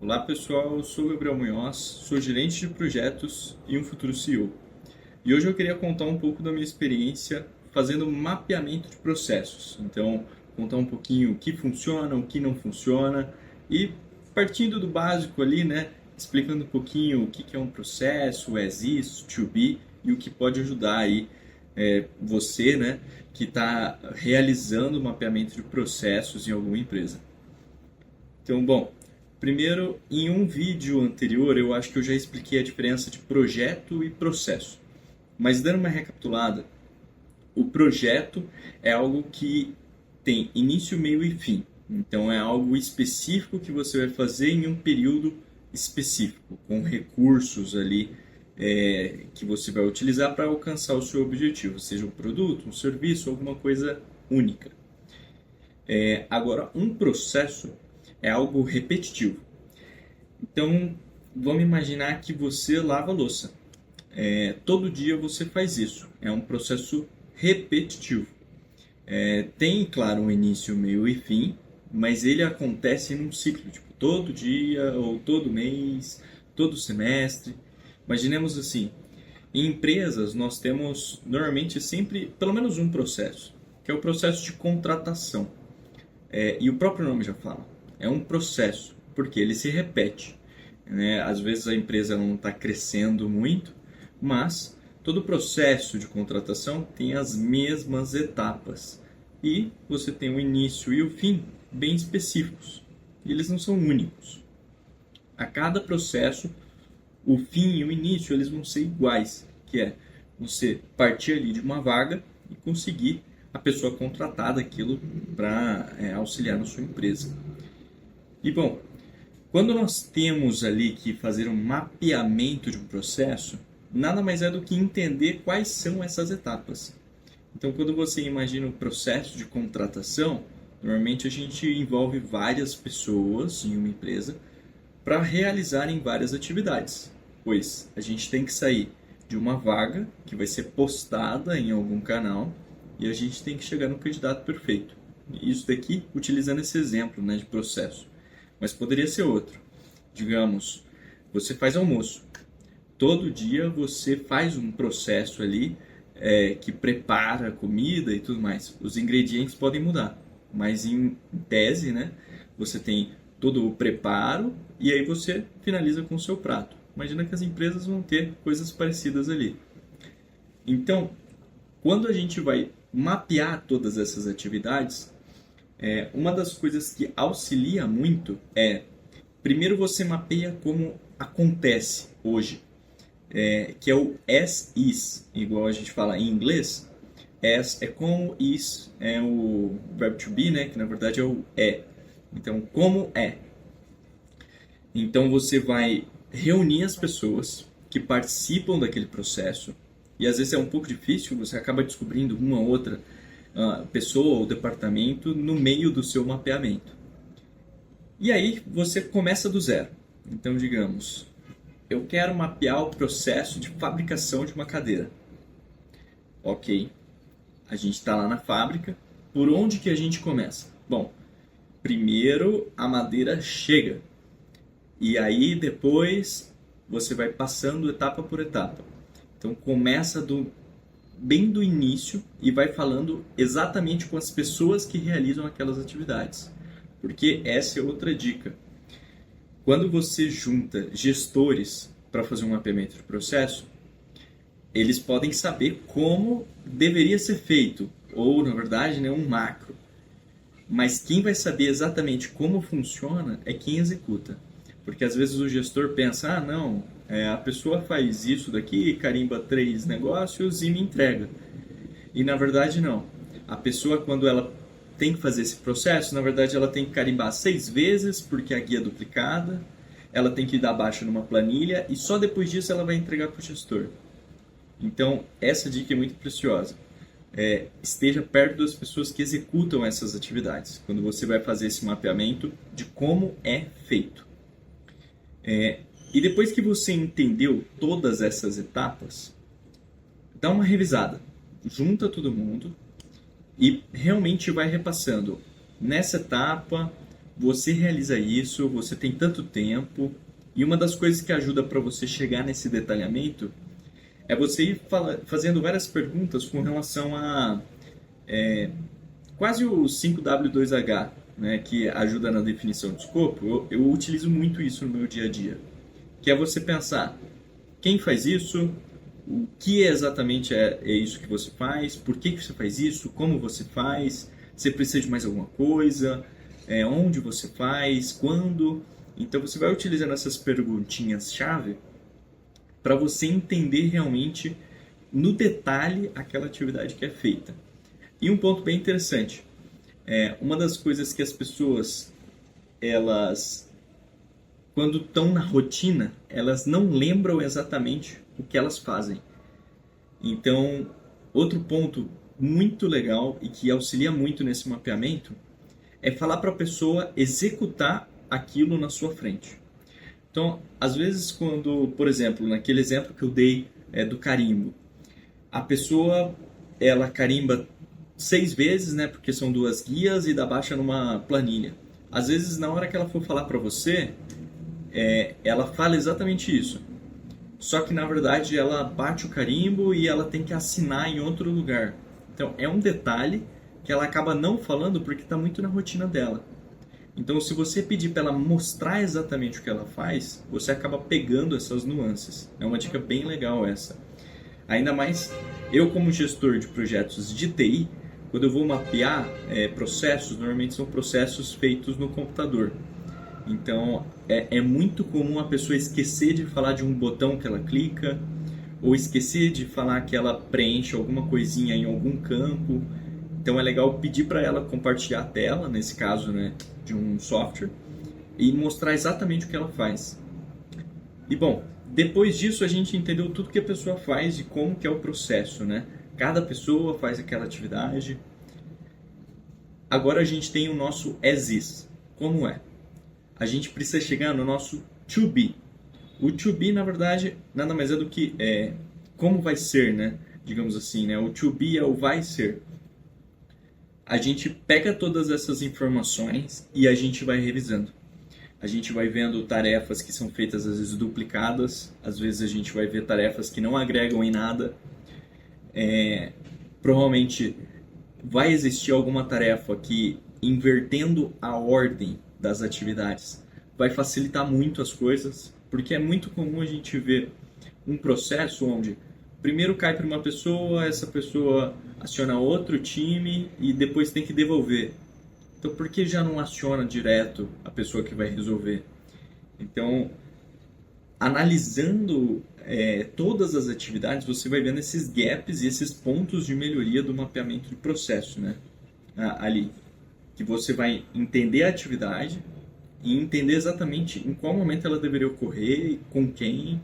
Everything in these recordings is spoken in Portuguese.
Olá pessoal, eu sou o Gabriel Munhoz, sou gerente de projetos e um futuro CEO. E hoje eu queria contar um pouco da minha experiência fazendo mapeamento de processos. Então, contar um pouquinho o que funciona, o que não funciona e partindo do básico ali, né, explicando um pouquinho o que é um processo, o as is, to be e o que pode ajudar aí você, né, que está realizando o mapeamento de processos em alguma empresa. Então, bom, primeiro, em um vídeo anterior, eu acho que eu já expliquei a diferença de projeto e processo. Mas dando uma recapitulada, o projeto é algo que tem início, meio e fim. Então, é algo específico que você vai fazer em um período específico, com recursos ali que você vai utilizar para alcançar o seu objetivo, seja um produto, um serviço, alguma coisa única. Agora, um processo é algo repetitivo. Então, vamos imaginar que você lava a louça. Todo dia você faz isso. É um processo repetitivo. Tem, claro, um início, meio e fim, mas ele acontece num ciclo, tipo, todo dia, ou todo mês, todo semestre. Imaginemos assim, em empresas nós temos normalmente sempre pelo menos um processo, que é o processo de contratação. E o próprio nome já fala, é um processo, porque ele se repete. Né? Às vezes a empresa não está crescendo muito, mas todo o processo de contratação tem as mesmas etapas. E você tem o início e o fim bem específicos. E eles não são únicos. A cada processo, o fim e o início eles vão ser iguais, que é você partir ali de uma vaga e conseguir a pessoa contratada aquilo para auxiliar na sua empresa. E bom, quando nós temos ali que fazer um mapeamento de um processo, nada mais é do que entender quais são essas etapas. Então, quando você imagina o processo de contratação, normalmente a gente envolve várias pessoas em uma empresa para realizarem várias atividades, pois a gente tem que sair de uma vaga que vai ser postada em algum canal e a gente tem que chegar no candidato perfeito. Isso daqui utilizando esse exemplo, né, de processo. Mas poderia ser outro. Digamos, você faz almoço. Todo dia você faz um processo ali que prepara a comida e tudo mais. Os ingredientes podem mudar, mas em tese, né, você tem todo o preparo e aí você finaliza com o seu prato. Imagina que as empresas vão ter coisas parecidas ali. Então, quando a gente vai mapear todas essas atividades, uma das coisas que auxilia muito é, primeiro você mapeia como acontece hoje, que é o as is, igual a gente fala em inglês. As é como, is é o verbo to be, né, que na verdade é o é. Então, como é. Então você vai reunir as pessoas que participam daquele processo, e às vezes é um pouco difícil, você acaba descobrindo uma ou outra pessoa ou departamento no meio do seu mapeamento. E aí você começa do zero. Então, digamos, eu quero mapear o processo de fabricação de uma cadeira. Ok, a gente está lá na fábrica. Por onde que a gente começa? Bom, primeiro a madeira chega. E aí depois você vai passando etapa por etapa. Então começa bem do início e vai falando exatamente com as pessoas que realizam aquelas atividades. Porque essa é outra dica. Quando você junta gestores para fazer um mapeamento de processo, eles podem saber como deveria ser feito, ou na verdade, né, um macro. Mas quem vai saber exatamente como funciona é quem executa. Porque às vezes o gestor pensa, ah não, a pessoa faz isso daqui, carimba 3 negócios e me entrega. E na verdade não. A pessoa, quando ela tem que fazer esse processo, na verdade ela tem que carimbar 6 vezes, porque a guia é duplicada, ela tem que dar baixa numa planilha e só depois disso ela vai entregar para o gestor. Então, essa dica é muito preciosa. Esteja perto das pessoas que executam essas atividades, quando você vai fazer esse mapeamento de como é feito. E depois que você entendeu todas essas etapas, dá uma revisada, junta todo mundo e realmente vai repassando. Nessa etapa, você realiza isso, você tem tanto tempo, e uma das coisas que ajuda para você chegar nesse detalhamento é você ir fazendo várias perguntas com relação a quase o 5W2H, né, que ajuda na definição de escopo. Eu utilizo muito isso no meu dia a dia, que é você pensar quem faz isso, o que exatamente é isso que você faz, por que você faz isso, como você faz, você precisa de mais alguma coisa, onde você faz, quando. Então você vai utilizando essas perguntinhas-chave para você entender realmente no detalhe aquela atividade que é feita. E um ponto bem interessante, uma das coisas que as pessoas, elas, quando estão na rotina, elas não lembram exatamente o que elas fazem. Então, outro ponto muito legal e que auxilia muito nesse mapeamento é falar para a pessoa executar aquilo na sua frente. Então, às vezes, quando, por exemplo, naquele exemplo que eu dei do carimbo, a pessoa, ela carimba 6 vezes, né, porque são 2 guias e dá baixa numa planilha. Às vezes, na hora que ela for falar para você, ela fala exatamente isso. Só que, na verdade, ela bate o carimbo e ela tem que assinar em outro lugar. Então, é um detalhe que ela acaba não falando porque está muito na rotina dela. Então, se você pedir para ela mostrar exatamente o que ela faz, você acaba pegando essas nuances. É uma dica bem legal essa. Ainda mais, eu como gestor de projetos de TI, quando eu vou mapear processos, normalmente são processos feitos no computador. Então, é muito comum a pessoa esquecer de falar de um botão que ela clica, ou esquecer de falar que ela preenche alguma coisinha em algum campo. Então, é legal pedir para ela compartilhar a tela, nesse caso, né, de um software, e mostrar exatamente o que ela faz. E, bom, depois disso a gente entendeu tudo que a pessoa faz e como que é o processo, né? Cada pessoa faz aquela atividade. Agora a gente tem o nosso as is. Como é? A gente precisa chegar no nosso to be. O to be, na verdade, nada mais é do que como vai ser, né? Digamos assim, né? O to be é o vai ser. A gente pega todas essas informações e a gente vai revisando. A gente vai vendo tarefas que são feitas às vezes duplicadas, às vezes a gente vai ver tarefas que não agregam em nada. Provavelmente vai existir alguma tarefa que, invertendo a ordem das atividades, vai facilitar muito as coisas, porque é muito comum a gente ver um processo onde primeiro cai para uma pessoa, essa pessoa aciona outro time e depois tem que devolver. Então, por que já não aciona direto a pessoa que vai resolver? Então, analisando todas as atividades, você vai vendo esses gaps e esses pontos de melhoria do mapeamento de processo, né? Ali, que você vai entender a atividade e entender exatamente em qual momento ela deveria ocorrer, com quem,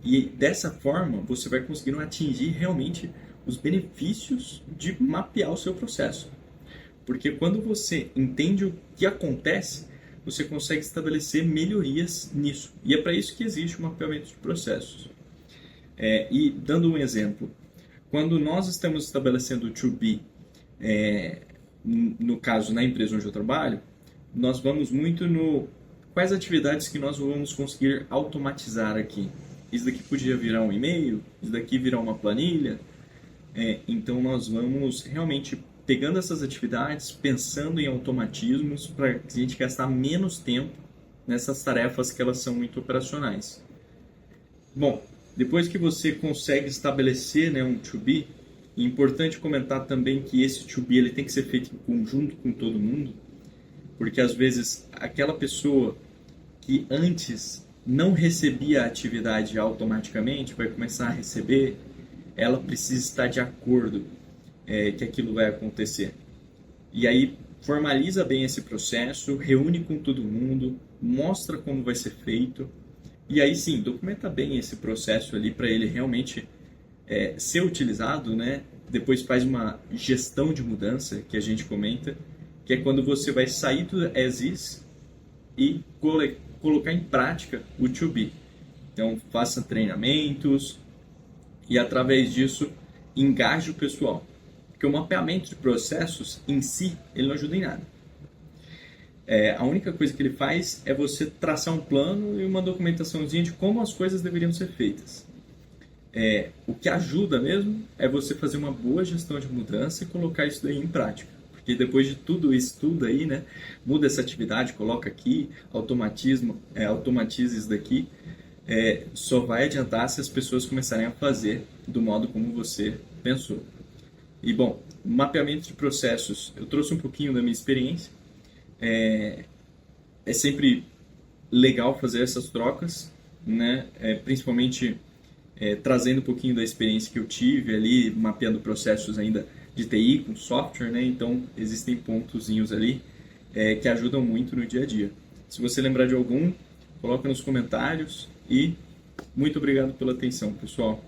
e dessa forma você vai conseguindo atingir realmente os benefícios de mapear o seu processo. Porque quando você entende o que acontece, você consegue estabelecer melhorias nisso. E é para isso que existe o mapeamento de processos. E dando um exemplo, quando nós estamos estabelecendo o to be, no caso na empresa onde eu trabalho, nós vamos muito no quais atividades que nós vamos conseguir automatizar aqui. Isso daqui podia virar um e-mail, isso daqui virar uma planilha. Então nós vamos realmente pegando essas atividades, pensando em automatismos para a gente gastar menos tempo nessas tarefas que elas são muito operacionais. Bom, depois que você consegue estabelecer, né, um to be, é importante comentar também que esse to be ele tem que ser feito em conjunto com todo mundo, porque às vezes aquela pessoa que antes não recebia a atividade automaticamente vai começar a receber, ela precisa estar de acordo que aquilo vai acontecer. E aí formaliza bem esse processo, reúne com todo mundo, mostra como vai ser feito, e aí sim, documenta bem esse processo ali para ele realmente ser utilizado, né? Depois faz uma gestão de mudança, que a gente comenta, que é quando você vai sair do as is e colocar em prática o to be. Então faça treinamentos e através disso engaje o pessoal. Porque o mapeamento de processos em si, ele não ajuda em nada. A única coisa que ele faz é você traçar um plano e uma documentaçãozinha de como as coisas deveriam ser feitas. O que ajuda mesmo é você fazer uma boa gestão de mudança e colocar isso daí em prática. Porque depois de tudo isso tudo aí, né, muda essa atividade, coloca aqui, automatiza isso daqui, só vai adiantar se as pessoas começarem a fazer do modo como você pensou. E bom, mapeamento de processos, eu trouxe um pouquinho da minha experiência. É sempre legal fazer essas trocas, né? Principalmente trazendo um pouquinho da experiência que eu tive ali, mapeando processos ainda de TI com software, né? Então existem pontozinhos ali que ajudam muito no dia a dia. Se você lembrar de algum, coloca nos comentários e muito obrigado pela atenção, pessoal.